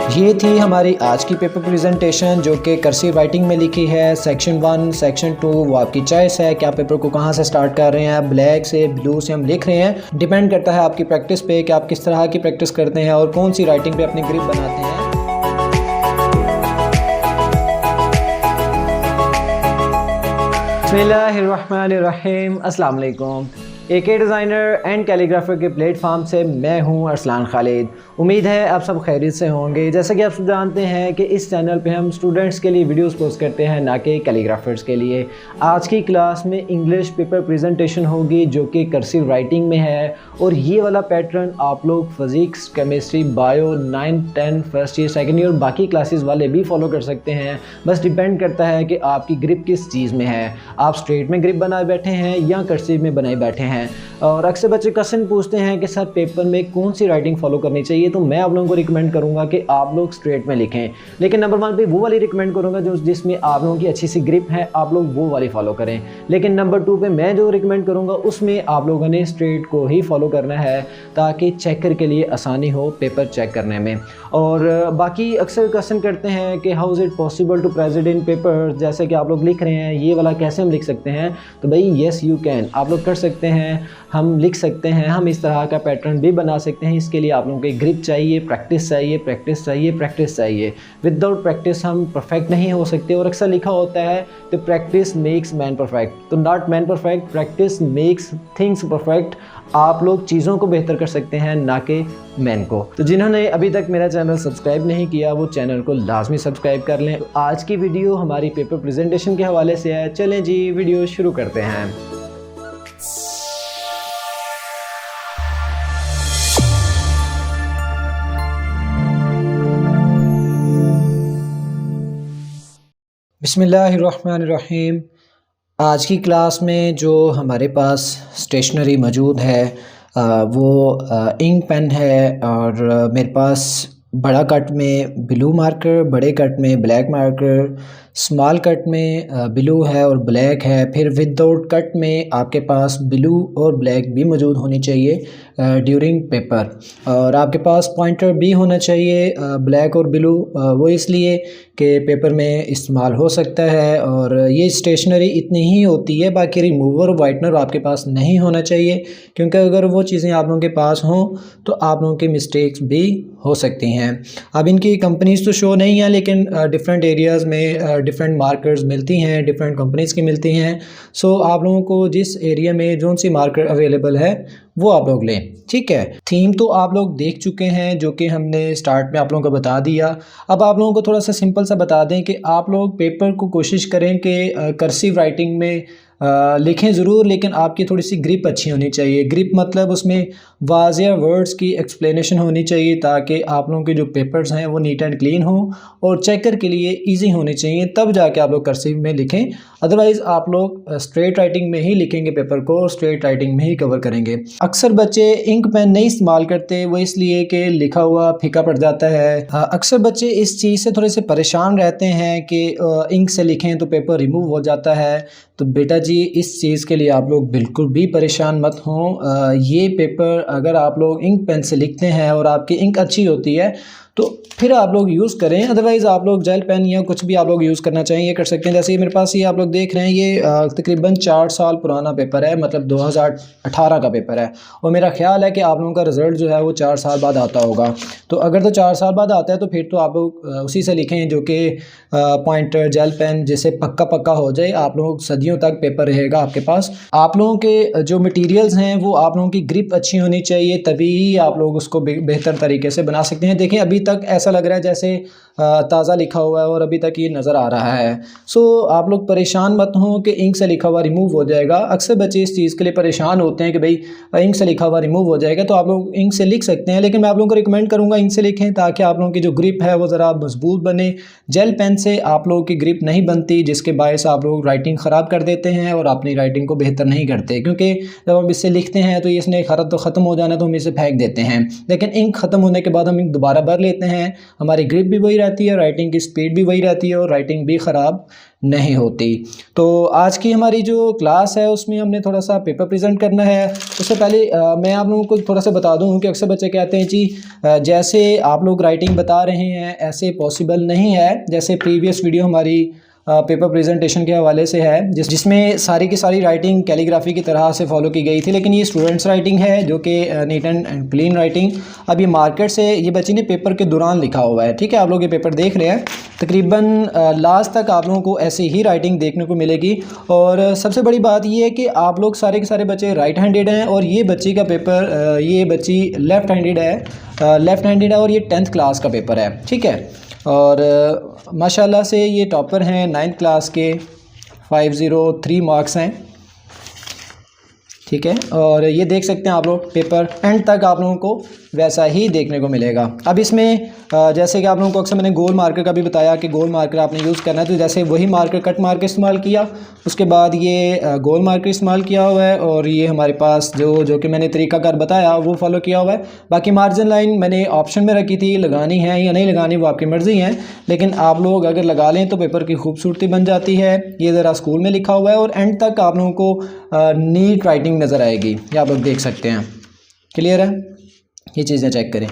ये थी हमारी आज की पेपर प्रेजेंटेशन जो कि कर्सिव राइटिंग में लिखी है। सेक्शन 1, सेक्शन 2 वो आपकी चॉइस है कि आप पेपर को कहाँ से स्टार्ट कर रहे हैं। ब्लैक से, ब्लू से हम लिख रहे हैं, डिपेंड करता है आपकी प्रैक्टिस पे कि आप किस तरह की प्रैक्टिस करते हैं और कौन सी राइटिंग पे अपनी ग्रिप बनाते हैं। बिस्मिल्लाहिर्रहमानिर्रहीम, अस्सलाम वालेकुम। एके डिज़ाइनर एंड कैलीग्राफर के प्लेटफॉर्म से मैं हूं अरसलान खालिद। उम्मीद है आप सब खैरियत से होंगे। जैसा कि आप सब जानते हैं कि इस चैनल पे हम स्टूडेंट्स के लिए वीडियोस पोस्ट करते हैं, ना कि कैलीग्राफर्स के लिए। आज की क्लास में इंग्लिश पेपर प्रेजेंटेशन होगी जो कि कर्सिव राइटिंग में है, और ये वाला पैटर्न आप लोग physics, chemistry, bio 9, 10, first year, second year और बाकी क्लासेस वाले भी फॉलो कर सकते हैं। बस डिपेंड करता है कि आपकी ग्रिप किस चीज़ में है, आप स्ट्रेट में ग्रिप बनाए बैठे हैं या कर्सिव में बनाए बैठे हैं। और अक्सर बच्चे क्वेश्चन पूछते हैं कि सर पेपर में कौन सी राइटिंग फॉलो करनी चाहिए, तो मैं आप लोगों को रिकमेंड करूंगा कि आप लोग स्ट्रेट में लिखें। लेकिन नंबर 1 पे वो वाली रिकमेंड करूंगा जो जिसमें आप लोगों की अच्छी सी ग्रिप है, आप लोग वो वाली फॉलो करें। लेकिन नंबर 2 पे मैं जो रिकमेंड करूंगा उसमें आप लोगों ने स्ट्रेट को ही फॉलो करना है ताकि चेकर के लिए आसानी हो पेपर चेक करने में। और बाकी अक्सर क्वेश्चन करते हैं कि how is it possible to present in paper, जैसे कि आप लोग लिख रहे हैं ये वाला कैसे हम लिख सकते हैं। तो भाई येस यू कैन, आप लोग कर सकते हैं, हम लिख सकते हैं, हम इस तरह का पैटर्न भी बना सकते हैं। इसके लिए आप लोगों को ग्रिप चाहिए, प्रैक्टिस चाहिए, प्रैक्टिस चाहिए, प्रैक्टिस चाहिए। विदाउट प्रैक्टिस हम परफेक्ट नहीं हो सकते। और अक्सर लिखा होता है तो प्रैक्टिस मेक्स मैन परफेक्ट, तो not man perfect, practice makes things perfect. आप लोग चीज़ों को बेहतर कर सकते हैं, ना कि मैन को। तो जिन्होंने अभी तक मेरा चैनल सब्सक्राइब नहीं किया वो चैनल को लाजमी सब्सक्राइब कर लें। आज की वीडियो हमारी पेपर प्रेजेंटेशन के हवाले से है। चलें जी वीडियो शुरू करते हैं। बिस्मिल्लाहिर्रहमानिर्रहीम। आज की क्लास में जो हमारे पास स्टेशनरी मौजूद है वो इंक पेन है, और मेरे पास बड़ा कट में ब्लू मार्कर, बड़े कट में ब्लैक मार्कर, स्मॉल कट में ब्लू है और ब्लैक है। फिर विदाउट कट में आपके पास ब्लू और ब्लैक भी मौजूद होनी चाहिए ड्यूरिंग पेपर। और आपके पास पॉइंटर भी होना चाहिए ब्लैक और ब्लू, वो इसलिए कि पेपर में इस्तेमाल हो सकता है। और ये स्टेशनरी इतनी ही होती है, बाकी रिमूवर और वाइटनर आपके पास नहीं होना चाहिए, क्योंकि अगर वो चीज़ें आप लोगों के पास हों तो आप लोगों की मिस्टेक्स भी हो सकती हैं। अब इनकी कंपनीज़ तो शो नहीं है, लेकिन डिफरेंट एरियाज़ में डिफरेंट मार्कर्स मिलती हैं, डिफरेंट कंपनीज़ की मिलती हैं। सो आप लोगों को जिस एरिया में जो सी मार्कर अवेलेबल है वो आप लोग लें, ठीक है। थीम तो आप लोग देख चुके हैं जो कि हमने स्टार्ट में आप लोगों को बता दिया। अब आप लोगों को थोड़ा सा सिंपल सा बता दें कि आप लोग पेपर को कोशिश करें कि कर्सिव राइटिंग में लिखें ज़रूर, लेकिन आपकी थोड़ी सी ग्रिप अच्छी होनी चाहिए। ग्रिप मतलब उसमें वाज़िया वर्ड्स की एक्सप्लेनेशन होनी चाहिए ताकि आप लोगों के जो पेपर्स हैं वो नीट एंड क्लीन हो और चेकर के लिए इजी होने चाहिए, तब जाके आप लोग कर्सिव में लिखें। अदरवाइज़ आप लोग स्ट्रेट राइटिंग में ही लिखेंगे पेपर को और स्ट्रेट राइटिंग में ही कवर करेंगे। अक्सर बच्चे इंक पेन नहीं इस्तेमाल करते, वो इसलिए कि लिखा हुआ फीका पड़ जाता है। अक्सर बच्चे इस चीज़ से थोड़े से परेशान रहते हैं कि इंक से लिखें तो पेपर रिमूव हो जाता है। तो बेटा जी इस चीज़ के लिए आप लोग बिल्कुल भी परेशान मत हों। ये पेपर अगर आप लोग इंक पेन से लिखते हैं और आपकी इंक अच्छी होती है तो फिर आप लोग यूज़ करें, अदरवाइज़ आप लोग जेल पेन या कुछ भी आप लोग यूज़ करना चाहिए कर सकते हैं। जैसे ये मेरे पास ये आप लोग देख रहे हैं, ये तकरीबन 4 साल पुराना पेपर है, मतलब 2018 का पेपर है। और मेरा ख्याल है कि आप लोगों का रिज़ल्ट जो है वो 4 साल बाद आता होगा। तो अगर तो 4 साल बाद आता है तो फिर तो आप लोग उसी से लिखें जो कि पॉइंटर जेल पेन जिससे पक्का हो जाए। आप लोग सदियों तक पेपर रहेगा आपके पास। आप लोगों के जो मटीरियल्स हैं वो आप लोगों की ग्रिप अच्छी होनी चाहिए, तभी आप लोग उसको बेहतर तरीके से बना सकते हैं। देखें अभी तक ऐसा लग रहा है जैसे ताज़ा लिखा हुआ है और अभी तक ये नज़र आ रहा है। सो आप लोग परेशान मत हों कि इंक से लिखा हुआ रिमूव हो जाएगा। अक्सर बच्चे इस चीज़ के लिए परेशान होते हैं कि भाई इंक से लिखा हुआ रिमूव हो जाएगा, तो आप लोग इंक से लिख सकते हैं, लेकिन मैं आप लोगों को रिकमेंड करूँगा इंक से लिखें ताकि आप लोगों की जो ग्रिप है वो ज़रा मजबूत बने। जेल पेन से आप लोगों की ग्रिप नहीं बनती, जिसके बायस आप लोग राइटिंग ख़राब कर देते हैं और अपनी राइटिंग को बेहतर नहीं करते, क्योंकि जब हम इससे लिखते हैं तो इसने खरत तो ख़त्म हो जाना तो हम इसे फेंक देते हैं, लेकिन इंक ख़त्म होने के बाद हम इंक दोबारा भर लेते हैं, हमारी ग्रिप भी वही रहती है, राइटिंग की स्पीड भी वही रहती है और राइटिंग भी ख़राब नहीं होती। तो आज की हमारी जो क्लास है उसमें हमने थोड़ा सा पेपर प्रेजेंट करना है। उससे पहले मैं आप लोगों को थोड़ा सा बता दूं कि अक्सर बच्चे कहते हैं जी जैसे आप लोग राइटिंग बता रहे हैं ऐसे पॉसिबल नहीं है। जैसे प्रीवियस वीडियो हमारी पेपर प्रेजेंटेशन के हवाले से है जिसमें सारी की सारी राइटिंग कैलीग्राफी की तरह से फॉलो की गई थी, लेकिन ये स्टूडेंट्स राइटिंग है जो कि नीट एंड क्लीन राइटिंग। अब ये मार्केट से ये बच्ची ने पेपर के दौरान लिखा हुआ है, ठीक है। आप लोग ये पेपर देख रहे हैं, तकरीबन लास्ट तक आप लोगों को ऐसी ही राइटिंग देखने को मिलेगी। और सबसे बड़ी बात ये है कि आप लोग सारे के सारे बच्चे राइट हैंडेड हैं और ये बच्ची का पेपर ये बच्ची लेफ़्ट हैंडेड है और ये 10th क्लास का पेपर है, ठीक है। और माशाल्लाह से ये टॉपर हैं 9th क्लास के, 503 मार्क्स हैं, ठीक है। और ये देख सकते हैं आप लोग पेपर एंड तक आप लोगों को वैसा ही देखने को मिलेगा। अब इसमें जैसे कि आप लोगों को अक्सर मैंने गोल मार्कर का भी बताया कि गोल मार्कर आपने यूज़ करना है, तो जैसे वही मार्कर कट मार्कर इस्तेमाल किया, उसके बाद ये गोल मार्कर इस्तेमाल किया हुआ है और ये हमारे पास जो कि मैंने तरीकाकार बताया वो फॉलो किया हुआ है। बाकी मार्जिन लाइन मैंने ऑप्शन में रखी थी, लगानी है या नहीं लगानी वो आपकी मर्ज़ी है, लेकिन आप लोग अगर लगा लें तो पेपर की खूबसूरती बन जाती है। ये ज़रा स्कूल में लिखा हुआ है और एंड तक आप लोगों को नीट राइटिंग नज़र आएगी, ये आप लोग देख सकते हैं। क्लियर है? ये चीज़ें चेक करें,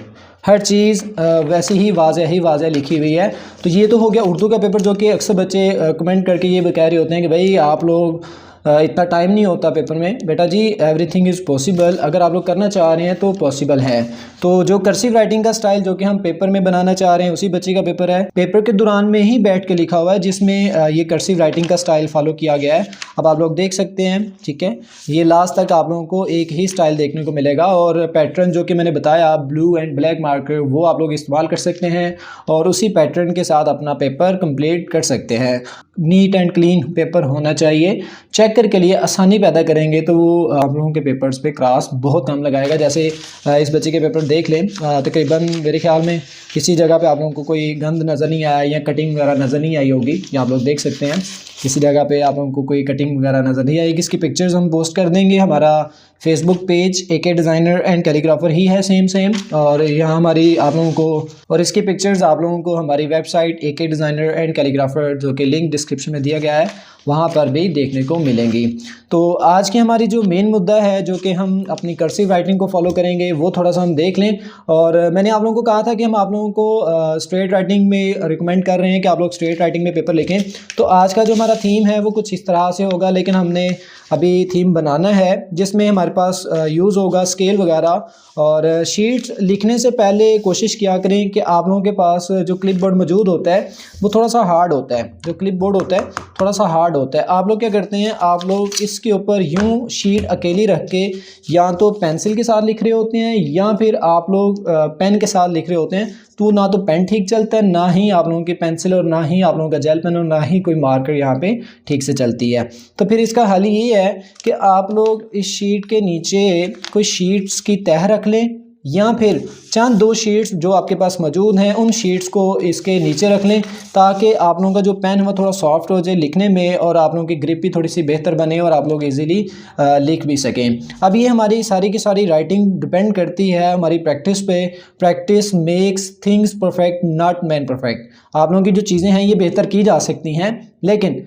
हर चीज़ वैसे ही वाज़े लिखी हुई है। तो ये तो हो गया उर्दू का पेपर, जो कि अक्सर बच्चे कमेंट करके ये कह रहे होते हैं कि भाई आप लोग इतना टाइम नहीं होता पेपर में। बेटा जी एवरीथिंग इज़ पॉसिबल, अगर आप लोग करना चाह रहे हैं तो पॉसिबल है। तो जो कर्सिव राइटिंग का स्टाइल जो कि हम पेपर में बनाना चाह रहे हैं उसी बच्चे का पेपर है, पेपर के दौरान में ही बैठ के लिखा हुआ है, जिसमें ये कर्सिव राइटिंग का स्टाइल फॉलो किया गया है। अब आप लोग देख सकते हैं, ठीक है। ये लास्ट तक आप लोगों को एक ही स्टाइल देखने को मिलेगा और पैटर्न जो कि मैंने बताया ब्लू एंड ब्लैक मार्कर वो आप लोग इस्तेमाल कर सकते हैं और उसी पैटर्न के साथ अपना पेपर कंप्लीट कर सकते हैं। नीट एंड क्लीन पेपर होना चाहिए, चेकर के लिए आसानी पैदा करेंगे तो वो आप लोगों के पेपर्स पे क्रॉस बहुत कम लगाएगा। जैसे इस बच्चे के पेपर देख लें, तकरीबन मेरे ख्याल में किसी जगह पे आप लोगों को कोई गंद नज़र नहीं आया या कटिंग वगैरह नज़र नहीं आई होगी, ये आप लोग देख सकते हैं। किसी जगह पे आप लोगों को कोई कटिंग वगैरह नज़र नहीं आएगी। इसकी पिक्चर्स हम पोस्ट कर देंगे, हमारा Facebook page AK designer and calligrapher ही है सेम और यहाँ हमारी आप लोगों को, और इसकी पिक्चर्स आप लोगों को हमारी website AK designer and calligrapher जो कि लिंक डिस्क्रिप्शन में दिया गया है वहाँ पर भी देखने को मिलेंगी। तो आज की हमारी जो मेन मुद्दा है जो कि हम अपनी कर्सिव राइटिंग को फॉलो करेंगे वो थोड़ा सा हम देख लें। और मैंने आप लोगों को कहा था कि हम आप लोगों को स्ट्रेट राइटिंग में रिकमेंड कर रहे हैं कि आप लोग स्ट्रेट राइटिंग में पेपर लिखें। तो आज का जो हमारा थीम है वो कुछ इस तरह से होगा, लेकिन हमने अभी थीम बनाना है जिसमें हमारे पास यूज़ होगा स्केल वगैरह। और शीट्स लिखने से पहले कोशिश किया करें कि आप लोगों के पास जो क्लिपबोर्ड मौजूद होता है वो थोड़ा सा हार्ड होता है, जो क्लिपबोर्ड होता है थोड़ा सा हार्ड होता है। आप लोग क्या करते हैं, आप लोग इसके ऊपर यूं शीट अकेली रख के या तो पेंसिल के साथ लिख रहे होते हैं या फिर आप लोग पेन के साथ लिख रहे होते हैं, तो ना तो पेन ठीक चलता है, ना ही आप लोगों की पेंसिल और ना ही आप लोगों का जेल पेन और ना ही कोई मार्कर यहाँ पे ठीक से चलती है। तो फिर इसका हल ये है कि आप लोग इस शीट के नीचे कोई शीट्स की तह रख लें या फिर चंद 2 शीट्स जो आपके पास मौजूद हैं उन शीट्स को इसके नीचे रख लें, ताकि आप लोगों का जो पेन है वो थोड़ा सॉफ्ट हो जाए लिखने में और आप लोगों की ग्रिप भी थोड़ी सी बेहतर बने और आप लोग इजीली लिख भी सकें। अब ये हमारी सारी की सारी राइटिंग डिपेंड करती है हमारी प्रैक्टिस पे। Practice makes things perfect not man perfect. आप लोगों की जो चीज़ें हैं ये बेहतर की जा सकती हैं, लेकिन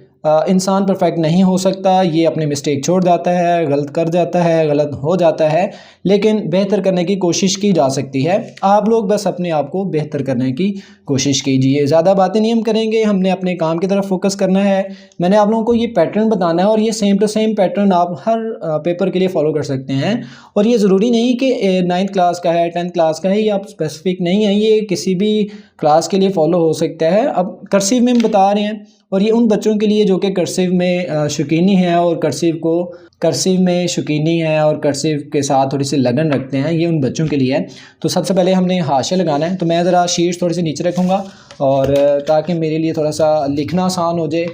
इंसान परफेक्ट नहीं हो सकता। ये अपने मिस्टेक छोड़ जाता है, गलत कर जाता है, गलत हो जाता है, लेकिन बेहतर करने की कोशिश की जा सकती है। आप लोग बस अपने आप को बेहतर करने की कोशिश कीजिए। ज़्यादा बातें नहीं हम करेंगे, हमने अपने काम की तरफ फोकस करना है। मैंने आप लोगों को ये पैटर्न बताना है और ये सेम टू सेम पैटर्न आप हर पेपर के लिए फॉलो कर सकते हैं। और ये ज़रूरी नहीं कि 9th क्लास का है 10th क्लास का है, ये आप स्पेसिफिक नहीं है, ये किसी भी क्लास के लिए फॉलो हो सकता है। अब कर्सिव में हम बता रहे हैं और ये उन बच्चों के लिए जो कि कर्सिव में शौकीनी है और कर्सिव में शौकीनी है और कर्सिव के साथ थोड़ी सी लगन रखते हैं, ये उन बच्चों के लिए है। तो सबसे पहले हमने हाशिया लगाना है, तो मैं ज़रा शीट्स थोड़ी सी नीचे रखूँगा और ताकि मेरे लिए थोड़ा सा लिखना आसान हो जाए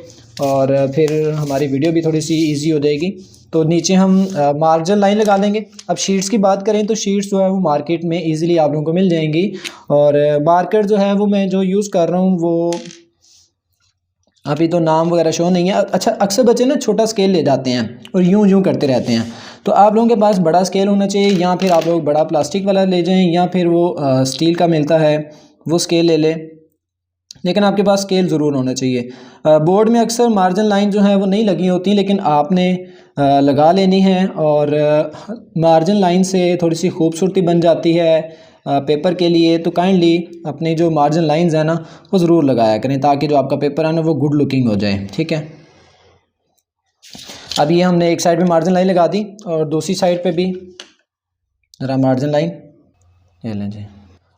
और फिर हमारी वीडियो भी थोड़ी सी ईजी हो जाएगी। तो नीचे हम मार्जिन लाइन लगा देंगे। अब शीट्स की बात करें तो शीट्स जो है वो मार्केट में ईज़िली आप लोगों को मिल जाएंगी और मार्कर जो है वो मैं जो यूज़ कर रहा हूँ वो अभी तो नाम वगैरह शो नहीं है। अच्छा, अक्सर बच्चे ना छोटा स्केल ले जाते हैं और यूं करते रहते हैं, तो आप लोगों के पास बड़ा स्केल होना चाहिए, या फिर आप लोग बड़ा प्लास्टिक वाला ले जाएं या फिर वो स्टील का मिलता है वो स्केल ले लें। लेकिन आपके पास स्केल ज़रूर होना चाहिए। बोर्ड में अक्सर मार्जिन लाइन जो है वो नहीं लगी होती, लेकिन आपने लगा लेनी है, और मार्जिन लाइन से थोड़ी सी खूबसूरती बन जाती है पेपर के लिए। तो काइंडली अपने जो मार्जिन लाइंस हैं ना वो ज़रूर लगाया करें, ताकि जो आपका पेपर है ना वो गुड लुकिंग हो जाए। ठीक है, अब ये हमने एक साइड पे मार्जिन लाइन लगा दी और दूसरी साइड पे भी ज़रा मार्जिन लाइन ये लें जी।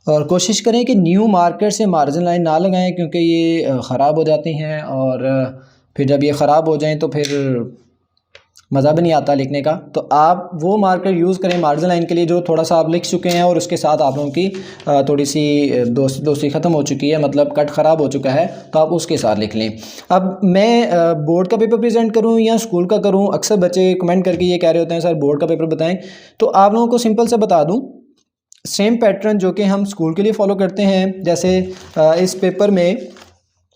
और कोशिश करें कि न्यू मार्कर से मार्जिन लाइन ना लगाएं, क्योंकि ये ख़राब हो जाती हैं, और फिर जब ये ख़राब हो जाएं तो फिर मज़ा भी नहीं आता लिखने का। तो आप वो मार्कर यूज़ करें मार्जिन लाइन के लिए जो थोड़ा सा आप लिख चुके हैं और उसके साथ आप लोगों की थोड़ी सी दोस्ती ख़त्म हो चुकी है, मतलब कट ख़राब हो चुका है, तो आप उसके साथ लिख लें। अब मैं बोर्ड का पेपर प्रेजेंट करूं या स्कूल का करूं, अक्सर बच्चे कमेंट करके ये कह रहे होते हैं सर बोर्ड का पेपर बताएं। तो आप लोगों को सिंपल से बता दूँ, सेम पैटर्न जो कि हम स्कूल के लिए फॉलो करते हैं। जैसे इस पेपर में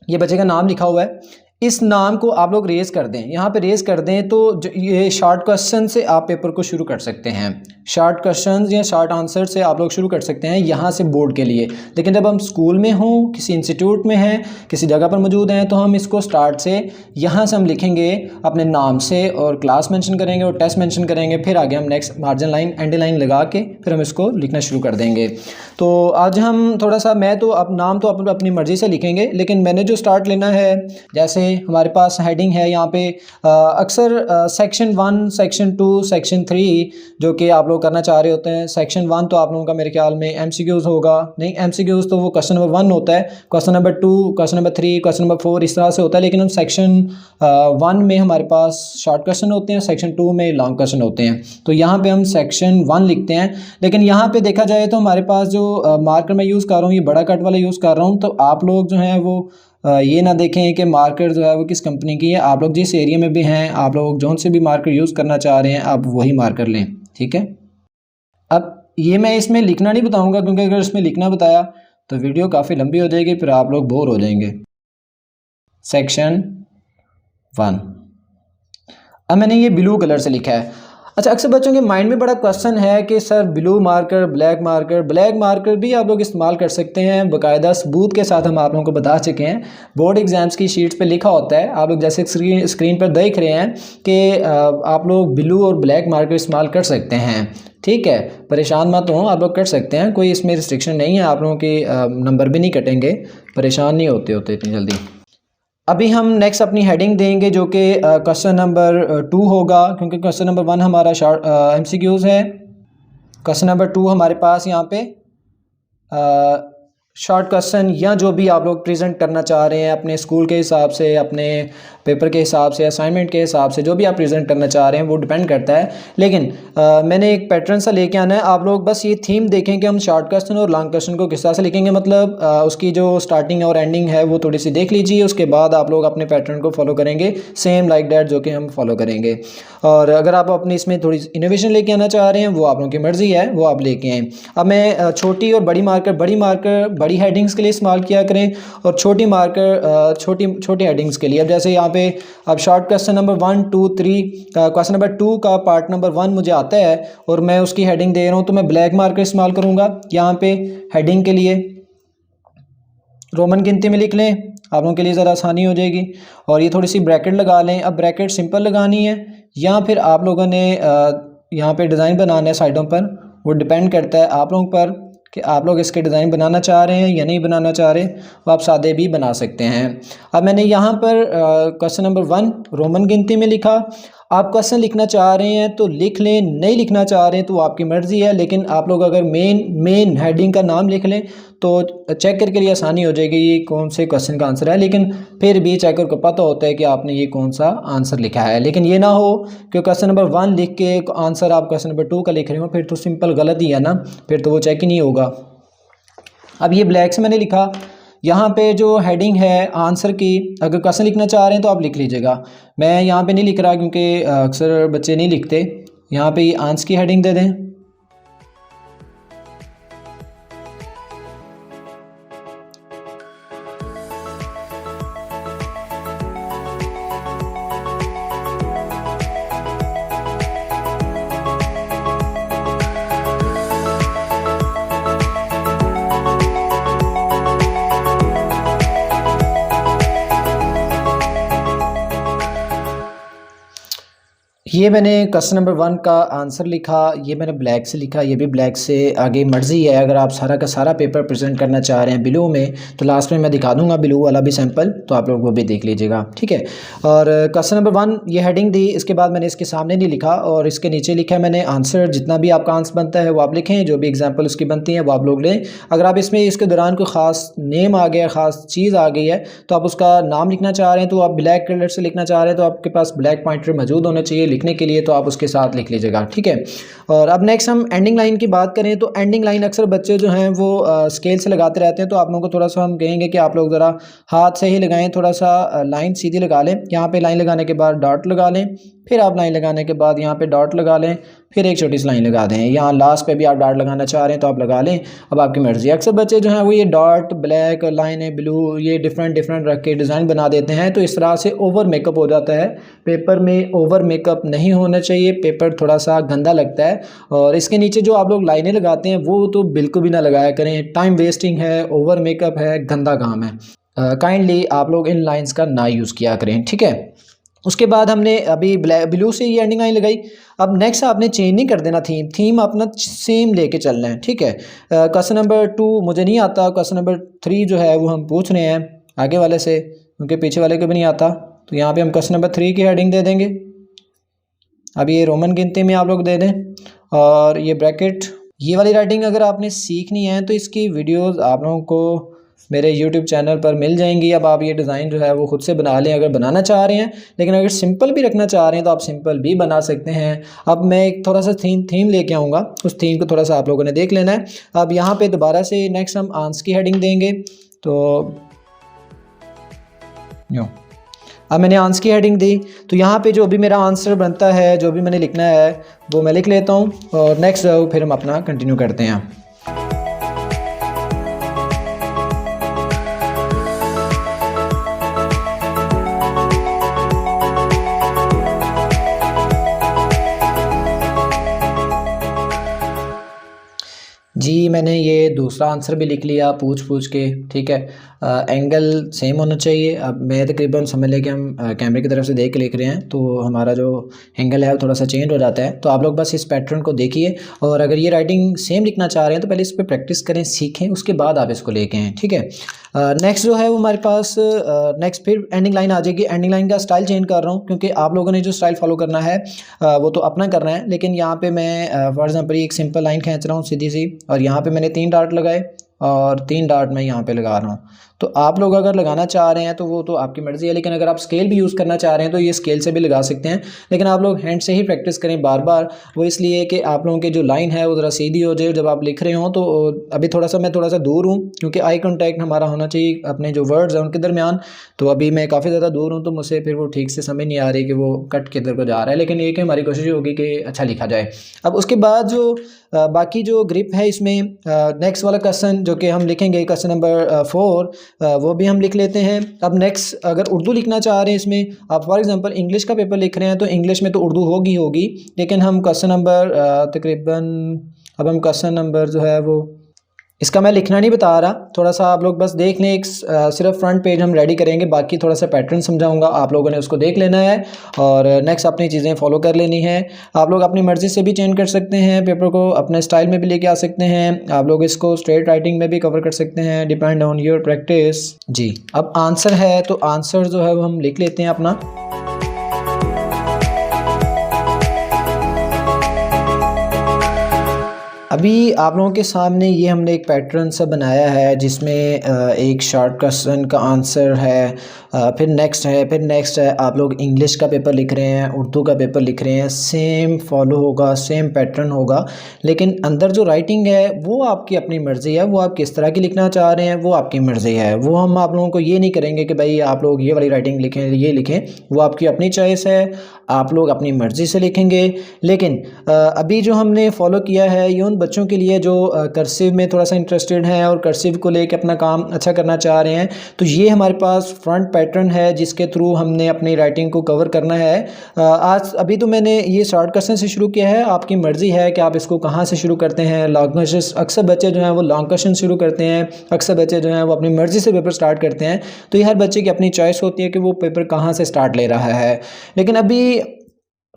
ये बच्चे का नाम लिखा हुआ है, इस नाम को आप लोग रेज़ कर दें, यहाँ पे रेज़ कर दें, तो ये शॉर्ट क्वेश्चन से आप पेपर को शुरू कर सकते हैं। शॉर्ट क्वेश्चन या शॉर्ट आंसर से आप लोग शुरू कर सकते हैं यहाँ से बोर्ड के लिए। लेकिन जब हम स्कूल में हों, किसी इंस्टीट्यूट में हैं, किसी जगह पर मौजूद हैं, तो हम इसको स्टार्ट से यहाँ से हम लिखेंगे अपने नाम से, और क्लास मेंशन करेंगे और टेस्ट मेंशन करेंगे, फिर आगे हम next margin line and line लगा के फिर हम इसको लिखना शुरू कर देंगे। तो आज हम थोड़ा सा, मैं तो अब नाम तो अपनी मर्ज़ी से लिखेंगे, लेकिन मैंने जो स्टार्ट लेना है, जैसे हमारे पास हेडिंग है यहाँ पे अक्सर सेक्शन 1, सेक्शन 2, सेक्शन 3 जो कि आप लोग करना चाह रहे होते हैं। सेक्शन 1 तो आप लोगों का मेरे ख्याल में एमसीक्यूज़ होगा, नहीं एमसीक्यूज़ तो वो क्वेश्चन नंबर 1 होता है, question number 2, question number 3, question number 4 इस तरह से होता है। लेकिन हम सेक्शन 1 में हमारे पास शॉर्ट क्वेश्चन होते हैं, सेक्शन 2 में लॉन्ग क्वेश्चन होते हैं। तो यहाँ पे हम सेक्शन 1 लिखते हैं। लेकिन यहाँ पे देखा जाए तो हमारे पास जो मार्कर मैं यूज़ कर रहा हूँ, ये बड़ा कट वाला यूज़ कर रहा हूँ। तो आप लोग जो हैं वो ये ना देखें कि मार्कर जो है वो किस कंपनी की है। आप लोग जिस एरिया में भी हैं, आप लोग जौन से भी मार्कर यूज़ करना चाह रहे हैं, आप वही मार्कर लें। ठीक है, अब ये मैं इसमें लिखना नहीं बताऊंगा, क्योंकि अगर इसमें लिखना बताया तो वीडियो काफ़ी लंबी हो जाएगी, फिर आप लोग बोर हो जाएंगे। सेक्शन 1, अब मैंने ये ब्लू कलर से लिखा है। अच्छा, अक्सर बच्चों के माइंड में बड़ा क्वेश्चन है कि sir blue marker, black marker. Black marker भी आप लोग इस्तेमाल कर सकते हैं, बाकायदा सबूत के साथ हम आप लोगों को बता चुके हैं। बोर्ड एग्जाम्स की शीट्स पे लिखा होता है, आप लोग जैसे स्क्रीन पर देख रहे हैं कि आप लोग ब्लू और ब्लैक मार्कर इस्तेमाल कर सकते हैं। ठीक है, परेशान मत हो, आप लोग कर सकते हैं, कोई इसमें रिस्ट्रिक्शन नहीं है। आप लोगों के नंबर भी नहीं कटेंगे, परेशान नहीं होते इतनी जल्दी। अभी हम नेक्स्ट अपनी हेडिंग देंगे जो कि क्वेश्चन नंबर 2 होगा, क्योंकि क्वेश्चन नंबर 1 हमारा शॉर्ट एमसीक्यूज़ है। क्वेश्चन नंबर 2 हमारे पास यहाँ पे शॉर्ट क्वेश्चन या जो भी आप लोग प्रेजेंट करना चाह रहे हैं अपने स्कूल के हिसाब से, अपने पेपर के हिसाब से, असाइनमेंट के हिसाब से, जो भी आप प्रेजेंट करना चाह रहे हैं वो डिपेंड करता है। लेकिन मैंने एक पैटर्न सा लेके आना है। आप लोग बस ये थीम देखें कि हम शॉर्ट क्वेश्चन और लॉन्ग क्वेश्चन को किस तरह से लिखेंगे, मतलब उसकी जो स्टार्टिंग और एंडिंग है वो थोड़ी सी देख लीजिए। उसके बाद आप लोग अपने पैटर्न को फॉलो करेंगे, सेम लाइक डैट जो कि हम फॉलो करेंगे। और अगर आप अपने इसमें थोड़ी इनोवेशन लेके आना चाह रहे हैं, वो आप लोगों की मर्ज़ी है, वो आप लेके आएँ। अब मैं छोटी और बड़ी मार्कर बड़ी हेडिंग्स के लिए इस्तेमाल किया करें, और छोटी मार्कर छोटी हेडिंग्स के लिए। अब जैसे यहाँ पे अब short question number 1, 2, 3, question number 2 का पार्ट नंबर 1 मुझे आता है और मैं उसकी हेडिंग दे रहा हूँ, तो मैं ब्लैक मार्कर इस्तेमाल करूँगा। यहाँ पे हेडिंग के लिए रोमन गिनती में लिख लें, आप लोगों के लिए ज़रा आसानी हो जाएगी। और ये थोड़ी सी ब्रैकेट लगा लें। अब ब्रैकेट सिंपल लगानी है या फिर आप लोगों ने यहाँ पे डिज़ाइन बनाना है साइडों पर, वो डिपेंड करता है आप लोगों पर कि आप लोग इसके डिज़ाइन बनाना चाह रहे हैं या नहीं बनाना चाह रहे। वो आप सादे भी बना सकते हैं। अब मैंने यहाँ पर क्वेश्चन नंबर 1 रोमन गिनती में लिखा। आप क्वेश्चन लिखना चाह रहे हैं तो लिख लें, नहीं लिखना चाह रहे हैं तो आपकी मर्ज़ी है। लेकिन आप लोग अगर मेन हेडिंग का नाम लिख लें तो चेक करके लिए आसानी हो जाएगी ये कौन से क्वेश्चन का आंसर है। लेकिन फिर भी चेकर को पता होता है कि आपने ये कौन सा आंसर लिखा है। लेकिन ये ना हो कि क्वेश्चन नंबर 1 लिख के आंसर आप क्वेश्चन नंबर 2 का लिख रहे हो, फिर तो सिंपल गलत ही है ना, फिर तो वो चेक ही नहीं होगा। अब ये ब्लैक से मैंने लिखा। यहाँ पे जो हेडिंग है आंसर की, अगर क्वेश्चन लिखना चाह रहे हैं तो आप लिख लीजिएगा। मैं यहाँ पे नहीं लिख रहा क्योंकि अक्सर बच्चे नहीं लिखते। यहाँ पे आंसर की हेडिंग दे दें। ये मैंने क्वेश्चन नंबर 1 का आंसर लिखा, ये मैंने ब्लैक से लिखा, ये भी ब्लैक से। आगे मर्ज़ी है, अगर आप सारा का सारा पेपर प्रेजेंट करना चाह रहे हैं ब्लू में तो लास्ट में मैं दिखा दूंगा ब्लू वाला भी सैंपल, तो आप लोग वो भी देख लीजिएगा, ठीक है। और क्वेश्चन नंबर 1 ये हेडिंग दी, इसके बाद मैंने इसके सामने नहीं लिखा और इसके नीचे लिखा है मैंने आंसर। जितना भी आपका आंसर बनता है वो आप लिखें, जो भी एग्जाम्पल उसकी बनती है वो आप लोग लें। अगर आप इसमें इसके दौरान कोई ख़ास नेम आ गया, ख़ास चीज़ आ गई है तो आप उसका नाम लिखना चाह रहे हैं, तो आप ब्लैक कलर से लिखना चाह रहे हैं तो आपके पास ब्लैक पॉइंटर मौजूद होना चाहिए लिखने के लिए, तो आप उसके साथ लिख लीजिएगा, ठीक है। और अब नेक्स्ट हम एंडिंग लाइन की बात करें तो एंडिंग लाइन अक्सर बच्चे जो हैं वो स्केल से लगाते रहते हैं, तो आप लोगों को थोड़ा सा हम कहेंगे कि आप लोग ज़रा हाथ से ही लगाएं, थोड़ा सा लाइन सीधी लगा लें। यहाँ पे लाइन लगाने के बाद डॉट लगा लें, फिर आप लाइन लगाने के बाद यहाँ पे डॉट लगा लें, फिर एक छोटी सी लाइन लगा दें। यहाँ लास्ट पे भी आप डॉट लगाना चाह रहे हैं तो आप लगा लें, अब आपकी मर्ज़ी। अक्सर बच्चे जो हैं वो ये डॉट, ब्लैक, लाइन है, ब्लू, ये डिफरेंट डिफरेंट रख के डिज़ाइन बना देते हैं, तो इस तरह से ओवर मेकअप हो जाता है। पेपर में ओवर मेकअप नहीं होना चाहिए, पेपर थोड़ा सा गंदा लगता है। और इसके नीचे जो आप लोग लाइनें लगाते हैं वो तो बिल्कुल भी ना लगाया करें, टाइम वेस्टिंग है, ओवर मेकअप है, गंदा काम है। काइंडली आप लोग इन लाइन्स का ना यूज़ किया करें, ठीक है। उसके बाद हमने अभी ब्लू से ये एंडिंग लाइन लगाई। अब नेक्स्ट आपने चेंज नहीं कर देना, थीम अपना सेम लेके चलना है, ठीक है। क्वेश्चन नंबर 2 मुझे नहीं आता, क्वेश्चन नंबर 3 जो है वो हम पूछ रहे हैं आगे वाले से, क्योंकि पीछे वाले को भी नहीं आता, तो यहाँ पे हम क्वेश्चन नंबर 3 की हेडिंग दे देंगे। अब ये रोमन गिनती में आप लोग दे दें और ये ब्रैकेट। ये वाली राइटिंग अगर आपने सीखनी है तो इसकी वीडियोस आप लोगों को मेरे YouTube चैनल पर मिल जाएंगी। अब आप ये डिज़ाइन जो है वो खुद से बना लें अगर बनाना चाह रहे हैं, लेकिन अगर सिंपल भी रखना चाह रहे हैं तो आप सिंपल भी बना सकते हैं। अब मैं एक थोड़ा सा थीम लेके आऊँगा, उस थीम को थोड़ा सा आप लोगों ने देख लेना है। अब यहाँ पे दोबारा से नेक्स्ट हम आंसर की हेडिंग देंगे, तो यूँ अब मैंने आंसर की हेडिंग दी, तो यहाँ पे जो भी मेरा आंसर बनता है, जो भी मैंने लिखना है वो मैं लिख लेता हूँ और नेक्स्ट फिर हम अपना कंटिन्यू करते हैं। जी मैंने ये दूसरा आंसर भी लिख लिया पूछ के, ठीक है। एंगल सेम होना चाहिए। अब मैं तकरीबन समझ लें कि हम कैमरे की तरफ से देख के लिख रहे हैं तो हमारा जो एंगल है वो थोड़ा सा चेंज हो जाता है, तो आप लोग बस इस पैटर्न को देखिए और अगर ये राइटिंग सेम लिखना चाह रहे हैं तो पहले इस पर प्रैक्टिस करें, सीखें, उसके बाद आप इसको लेके आएँ, ठीक है। नेक्स्ट जो है वो हमारे पास नेक्स्ट फिर एंडिंग लाइन आ जाएगी। एंडिंग लाइन का स्टाइल चेंज कर रहा हूँ क्योंकि आप लोगों ने जो स्टाइल फॉलो करना है वो तो अपना करना है, लेकिन यहाँ पे मैं फॉर एग्जांपल एक सिंपल लाइन खींच रहा हूँ सीधी सी और यहाँ पे मैंने 3 डॉट लगाए और 3 डॉट मैं यहाँ पे लगा रहा हूँ। तो आप लोग अगर लगाना चाह रहे हैं तो वो तो आपकी मर्ज़ी है, लेकिन अगर आप स्केल भी यूज़ करना चाह रहे हैं तो ये स्केल से भी लगा सकते हैं, लेकिन आप लोग हैंड से ही प्रैक्टिस करें बार बार। वो इसलिए कि आप लोगों की जो लाइन है वो ज़रा सीधी हो जाए जब आप लिख रहे हों। तो अभी मैं थोड़ा सा दूर हूँ क्योंकि आई कॉन्टैक्ट हमारा होना चाहिए अपने जो वर्ड्स हैं उनके दरमियान, तो अभी मैं काफ़ी ज़्यादा दूर हूँ तो मुझसे फिर वो ठीक से समझ नहीं आ रही कि वो कट किधर को जा रहा है, लेकिन ये कि हमारी कोशिश होगी कि अच्छा लिखा जाए। अब उसके बाद जो बाकी जो ग्रिप है इसमें नेक्स्ट वाला क्वेश्चन जो कि हम लिखेंगे क्वेश्चन नंबर 4 वो भी हम लिख लेते हैं। अब नेक्स्ट अगर उर्दू लिखना चाह रहे हैं इसमें, आप फॉर एग्जांपल इंग्लिश का पेपर लिख रहे हैं तो इंग्लिश में तो उर्दू होगी, लेकिन हम क्वेश्चन नंबर तकरीबन अब हम क्वेश्चन नंबर जो है वो इसका मैं लिखना नहीं बता रहा, थोड़ा सा आप लोग बस देख लें। एक सिर्फ फ्रंट पेज हम रेडी करेंगे, बाकी थोड़ा सा पैटर्न समझाऊंगा, आप लोगों ने उसको देख लेना है और नेक्स्ट अपनी चीज़ें फॉलो कर लेनी है। आप लोग अपनी मर्ज़ी से भी चेंज कर सकते हैं, पेपर को अपने स्टाइल में भी लेके आ सकते हैं, आप लोग इसको स्ट्रेट राइटिंग में भी कवर कर सकते हैं, डिपेंड ऑन योर प्रैक्टिस। जी अब आंसर है तो आंसर जो है वो हम लिख लेते हैं अपना। अभी आप लोगों के सामने ये हमने एक पैटर्न सा बनाया है जिसमें एक शॉर्ट क्वेश्चन का आंसर है, फिर नेक्स्ट है। आप लोग इंग्लिश का पेपर लिख रहे हैं, उर्दू का पेपर लिख रहे हैं, सेम फॉलो होगा, सेम पैटर्न होगा, लेकिन अंदर जो राइटिंग है वो आपकी अपनी मर्ज़ी है, वो आप किस तरह की लिखना चाह रहे हैं वो आपकी मर्ज़ी है। वो हम आप लोगों को ये नहीं करेंगे कि भाई आप लोग ये वाली राइटिंग लिखें, ये लिखें, वो आपकी अपनी चॉइस है, आप लोग अपनी मर्ज़ी से लिखेंगे। लेकिन अभी जो हमने फॉलो किया है ये उन बच्चों के लिए जो कर्सिव में थोड़ा सा इंटरेस्टेड हैं और कर्सिव को लेके अपना काम अच्छा करना चाह रहे हैं, तो ये हमारे पास फ्रंट पैटर्न है जिसके थ्रू हमने अपनी राइटिंग को कवर करना है। आज अभी तो मैंने ये शॉर्ट क्वेश्चन से शुरू किया है, आपकी मर्ज़ी है कि आप इसको कहाँ से शुरू करते हैं। लॉन्ग क्वेश्चन अक्सर बच्चे जो हैं वो लॉन्ग क्वेश्चन शुरू करते हैं, अक्सर बच्चे जो हैं वो अपनी मर्ज़ी से पेपर स्टार्ट करते हैं, तो ये हर बच्चे की अपनी चॉइस होती है कि वो पेपर कहाँ से स्टार्ट ले रहा है। लेकिन अभी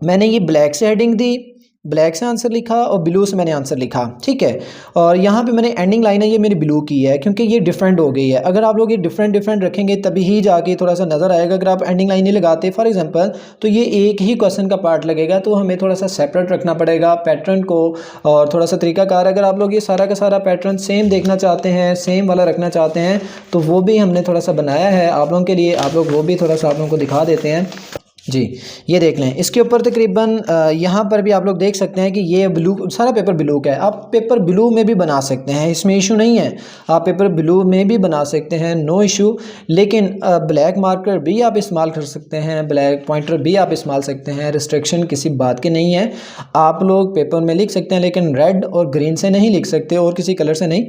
मैंने ये ब्लैक से हेडिंग दी, ब्लैक से आंसर लिखा और ब्लू से मैंने आंसर लिखा, ठीक है। और यहाँ पे मैंने एंडिंग लाइन है ये मेरी ब्लू की है क्योंकि ये डिफरेंट हो गई है। अगर आप लोग ये डिफरेंट रखेंगे तभी ही जाके थोड़ा सा नज़र आएगा। अगर आप एंडिंग लाइन नहीं लगाते फॉर एग्जांपल तो ये एक ही क्वेश्चन का पार्ट लगेगा, तो हमें थोड़ा सा सेपरेट रखना पड़ेगा पैटर्न को और थोड़ा सा तरीकाकार। अगर आप लोग ये सारा का सारा पैटर्न सेम देखना चाहते हैं, सेम वाला रखना चाहते हैं, तो वो भी हमने थोड़ा सा बनाया है आप लोगों के लिए। आप लोग वो भी थोड़ा सा आप लोगों को दिखा देते हैं जी। ये देख लें, इसके ऊपर तकरीबन यहाँ पर भी आप लोग देख सकते हैं कि ये ब्लू, सारा पेपर ब्लू का है। आप पेपर ब्लू में भी बना सकते हैं, इसमें इशू नहीं है। आप पेपर ब्लू में भी बना सकते हैं, नो इशू। लेकिन ब्लैक मार्कर भी आप इस्तेमाल कर सकते हैं, ब्लैक पॉइंटर भी आप इस्तेमाल सकते हैं, रिस्ट्रिक्शन किसी बात की नहीं है। आप लोग पेपर में लिख सकते हैं लेकिन रेड और ग्रीन से नहीं लिख सकते और किसी कलर से नहीं।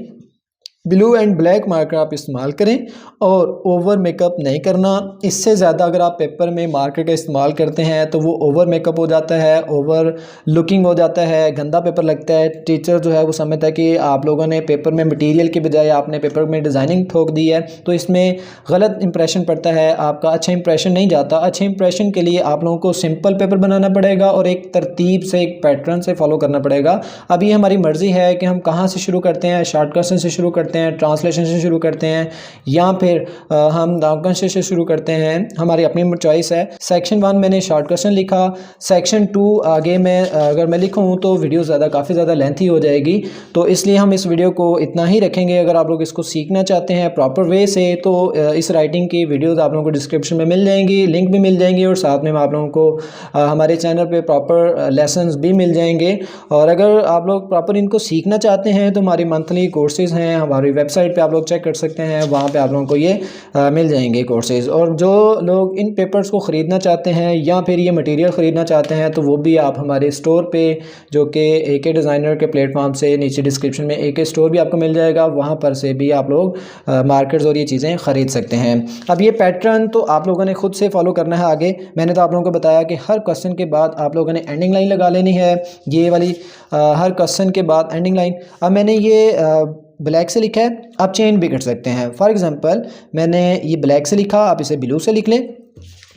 ब्लू एंड ब्लैक मार्कर आप इस्तेमाल करें और ओवर मेकअप नहीं करना। इससे ज़्यादा अगर आप पेपर में मार्कर का इस्तेमाल करते हैं तो वो ओवर मेकअप हो जाता है, ओवर लुकिंग हो जाता है, गंदा पेपर लगता है। टीचर जो है वो समझता है कि आप लोगों ने पेपर में मटेरियल के बजाय आपने पेपर में डिज़ाइनिंग ठोक दी है, तो इसमें गलत इंप्रेशन पड़ता है, आपका अच्छा इंप्रेशन नहीं जाता। अच्छे इंप्रेशन के लिए आप लोगों को सिंपल पेपर बनाना पड़ेगा और एक तरतीब से, एक पैटर्न से फॉलो करना पड़ेगा। अब ये हमारी मर्ज़ी है कि हम कहाँ से शुरू करते हैं, शॉर्ट क्वेश्चन से शुरू करते हैं, ट्रांसलेशन से शुरू करते हैं, या फिर हम लॉन्ग क्वेश्चन से शुरू करते हैं। हमारी अपनी चॉइस है। सेक्शन 1 मैंने शॉर्ट क्वेश्चन लिखा, सेक्शन 2 आगे मैं अगर मैं लिखूं तो वीडियो काफ़ी ज़्यादा लेंथी हो जाएगी, तो इसलिए हम इस वीडियो को इतना ही रखेंगे। अगर आप लोग इसको सीखना चाहते हैं प्रॉपर वे से तो इस राइटिंग की वीडियोज़ आप लोगों को डिस्क्रिप्शन में मिल जाएंगी, लिंक भी मिल जाएंगी और साथ में आप लोगों को हमारे चैनल पे प्रॉपर लेसन्स भी मिल जाएंगे। और अगर आप लोग प्रॉपर इनको सीखना चाहते हैं तो हमारी मंथली कोर्सेज़ हैं, हमारी वेबसाइट पे आप लोग चेक कर सकते हैं, वहाँ पे आप लोगों को ये मिल जाएंगे कोर्सेज़। और जो लोग इन पेपर्स को ख़रीदना चाहते हैं या फिर ये मटेरियल ख़रीदना चाहते हैं तो वो भी आप हमारे स्टोर पे, जो कि AK डिज़ाइनर के प्लेटफॉर्म से, नीचे डिस्क्रिप्शन में AK स्टोर भी आपको मिल जाएगा, वहाँ पर से भी आप लोग मार्कर्स और ये चीज़ें ख़रीद सकते हैं। अब ये पैटर्न तो आप लोगों ने ख़ुद से फॉलो करना है आगे। मैंने तो आप लोगों को बताया कि हर क्वेश्चन के बाद आप लोगों ने एंडिंग लाइन लगा लेनी है, ये वाली हर क्वेश्चन के बाद एंडिंग लाइन। अब मैंने ये ब्लैक से लिखा है, आप चेंज भी कर सकते हैं। फॉर एग्जांपल मैंने ये ब्लैक से लिखा, आप इसे ब्लू से लिख लें,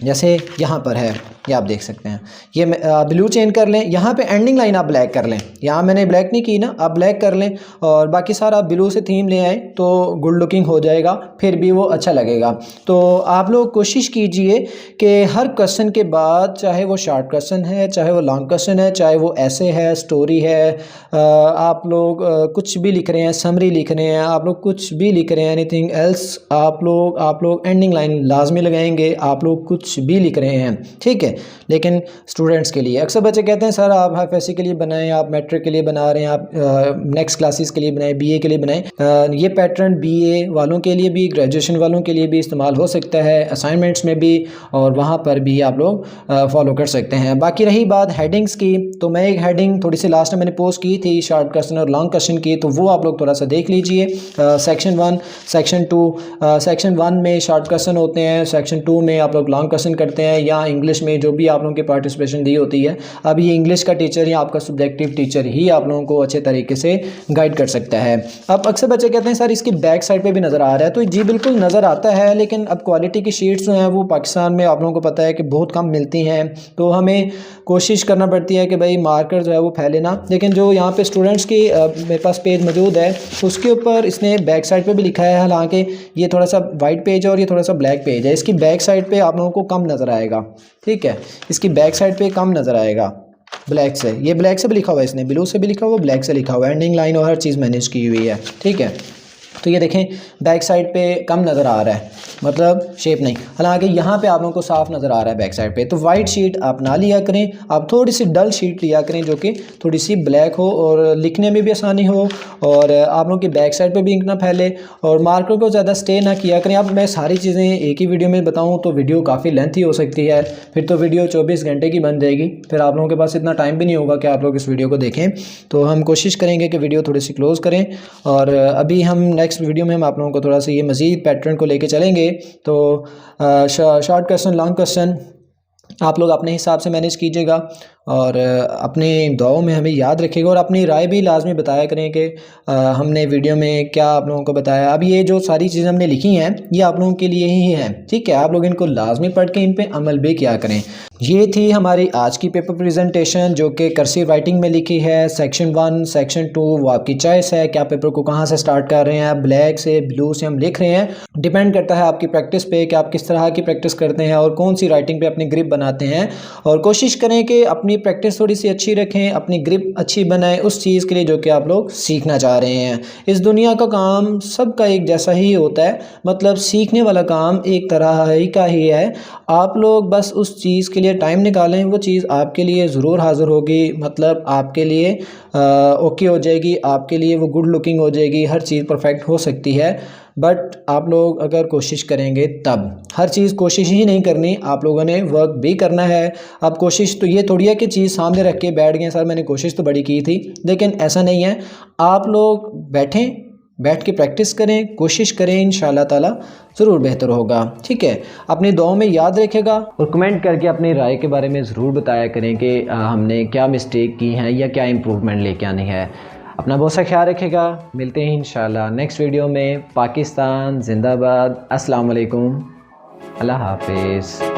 जैसे यहाँ पर है, ये आप देख सकते हैं। ये ब्लू चेंज कर लें, यहाँ पे एंडिंग लाइन आप ब्लैक कर लें। यहाँ मैंने ब्लैक नहीं की ना, आप ब्लैक कर लें और बाकी सारा ब्लू से थीम ले आए तो गुड लुकिंग हो जाएगा, फिर भी वो अच्छा लगेगा। तो आप लोग कोशिश कीजिए कि हर क्वेश्चन के बाद, चाहे वो शॉर्ट क्वेश्चन है, चाहे वो लॉन्ग क्वेश्चन है, चाहे वो ऐसे है, स्टोरी है, आप लोग कुछ भी लिख रहे हैं, समरी लिख रहे हैं, आप लोग कुछ भी लिख रहे हैं, एनीथिंग एल्स, आप लोग एंडिंग लाइन लाजमी लगाएंगे। आप लोग कुछ भी लिख रहे हैं, ठीक है। लेकिन स्टूडेंट्स के लिए अक्सर बच्चे कहते हैं सर आप FSC के लिए बनाएं, आप मैट्रिक के लिए बना रहे हैं, आप नेक्स्ट क्लासेस के लिए बनाएं, BA के लिए बनाएं। ये पैटर्न BA वालों के लिए भी, ग्रेजुएशन वालों के लिए भी इस्तेमाल हो सकता है, असाइनमेंट्स में भी, और वहाँ पर भी आप लोग फॉलो कर सकते हैं। बाकी रही बात हेडिंग्स की, तो मैं एक हेडिंग थोड़ी सी लास्ट में मैंने पोस्ट की थी शॉर्ट क्वेश्चन और लॉन्ग क्वेश्चन की, तो वो आप लोग थोड़ा सा देख लीजिए। सेक्शन 1, सेक्शन 2, सेक्शन 1 में शॉर्ट क्वेश्चन होते हैं, सेक्शन 2 में आप लोग लॉन्ग क्वेश्चन करते हैं, या इंग्लिश में जो भी आप लोगों की पार्टिसिपेशन दी होती है। अब ये इंग्लिश का टीचर या आपका सब्जेक्टिव टीचर ही आप लोगों को अच्छे तरीके से गाइड कर सकता है। अब अक्सर बच्चे कहते हैं सर इसकी बैक साइड पे भी नज़र आ रहा है, तो जी बिल्कुल नज़र आता है, लेकिन अब क्वालिटी की शीट्स जो हैं वो पाकिस्तान में आप लोगों को पता है कि बहुत कम मिलती हैं, तो हमें कोशिश करना पड़ती है कि भाई मार्कर जो है वो फैले ना। लेकिन जो यहाँ पे स्टूडेंट्स की मेरे पास पेज मौजूद है उसके ऊपर इसने बैक साइड पे भी लिखा है, हालांकि ये थोड़ा सा वाइट पेज है और ये थोड़ा सा ब्लैक पेज है, इसकी बैक साइड पे आप लोगों को कम नज़र आएगा, ठीक है। इसकी बैक साइड पे कम नज़र आएगा ब्लैक से। ये ब्लैक से भी लिखा हुआ है, इसने ब्लू से भी लिखा हुआ, ब्लैक से लिखा हुआ है, एंडिंग लाइन और हर चीज़ मैनेज की हुई है, ठीक है। तो ये देखें बैक साइड पे कम नज़र आ रहा है, मतलब शेप नहीं, हालांकि यहाँ पे आप लोगों को साफ नज़र आ रहा है बैक साइड पे। तो वाइट शीट आप ना लिया करें, आप थोड़ी सी डल शीट लिया करें जो कि थोड़ी सी ब्लैक हो और लिखने में भी आसानी हो, और आप लोगों की बैक साइड पे भी इंक ना फैले, और मार्कर को ज़्यादा स्टे ना किया करें। अब मैं सारी चीज़ें एक ही वीडियो में बताऊँ तो वीडियो काफ़ी लेंथी हो सकती है, फिर तो वीडियो 24 घंटे की बन जाएगी, फिर आप लोगों के पास इतना टाइम भी नहीं होगा कि आप लोग इस वीडियो को देखें। तो हम कोशिश करेंगे कि वीडियो थोड़ी सी क्लोज़ करें, और अभी हम नेक्स्ट वीडियो में हम आप लोगों को थोड़ा सा ये मज़ीद पैटर्न को लेके चलेंगे। तो शॉर्ट क्वेश्चन, लॉन्ग क्वेश्चन आप लोग अपने हिसाब से मैनेज कीजिएगा, और अपनी दुआओं में हमें याद रखिएगा और अपनी राय भी लाजमी बताया करें कि हमने वीडियो में क्या आप लोगों को बताया। अब ये जो सारी चीज़ें हमने लिखी हैं ये आप लोगों के लिए ही हैं, ठीक है। आप लोग इनको लाजमी पढ़ के इन पे अमल भी किया करें। ये थी हमारी आज की पेपर प्रेजेंटेशन जो कि कर्सिव राइटिंग में लिखी है। सेक्शन 1 सेक्शन 2 वो आपकी चॉइस है कि आप पेपर को कहाँ से स्टार्ट कर रहे हैं, ब्लैक से ब्लू से हम लिख रहे हैं, डिपेंड करता है आपकी प्रैक्टिस पे कि आप किस तरह की प्रैक्टिस करते हैं और कौन सी राइटिंग पे अपनी ग्रिप बनाते हैं। और कोशिश करें कि अपनी प्रैक्टिस थोड़ी सी अच्छी रखें, अपनी ग्रिप अच्छी बनाएं उस चीज़ के लिए जो कि आप लोग सीखना चाह रहे हैं। इस दुनिया का काम सबका एक जैसा ही होता है, मतलब सीखने वाला काम एक तरह ही का ही है। आप लोग बस उस चीज़ के लिए टाइम निकालें, वो चीज़ आपके लिए ज़रूर हाज़िर होगी, मतलब आपके लिए ओके हो जाएगी, आपके लिए वो गुड लुकिंग हो जाएगी, हर चीज़ परफेक्ट हो सकती है। बट आप लोग अगर कोशिश करेंगे तब, हर चीज़ कोशिश ही नहीं करनी, आप लोगों ने वर्क भी करना है। अब कोशिश तो ये थोड़ी है कि चीज़ सामने रख के बैठ गए सर मैंने कोशिश तो बड़ी की थी, लेकिन ऐसा नहीं है। आप लोग बैठ के प्रैक्टिस करें, कोशिश करें, इंशाल्लाह ताला ज़रूर बेहतर होगा, ठीक है। अपनी दुआओं में याद रखेगा और कमेंट करके अपनी राय के बारे में ज़रूर बताया करें कि हमने क्या मिस्टेक की है या क्या इम्प्रूवमेंट लेके आनी है। अपना बहुत सा ख्याल रखेगा, मिलते हैं इंशाल्लाह नेक्स्ट वीडियो में। पाकिस्तान जिंदाबाद, अस्सलाम वालेकुम, अल्लाह हाफिज़।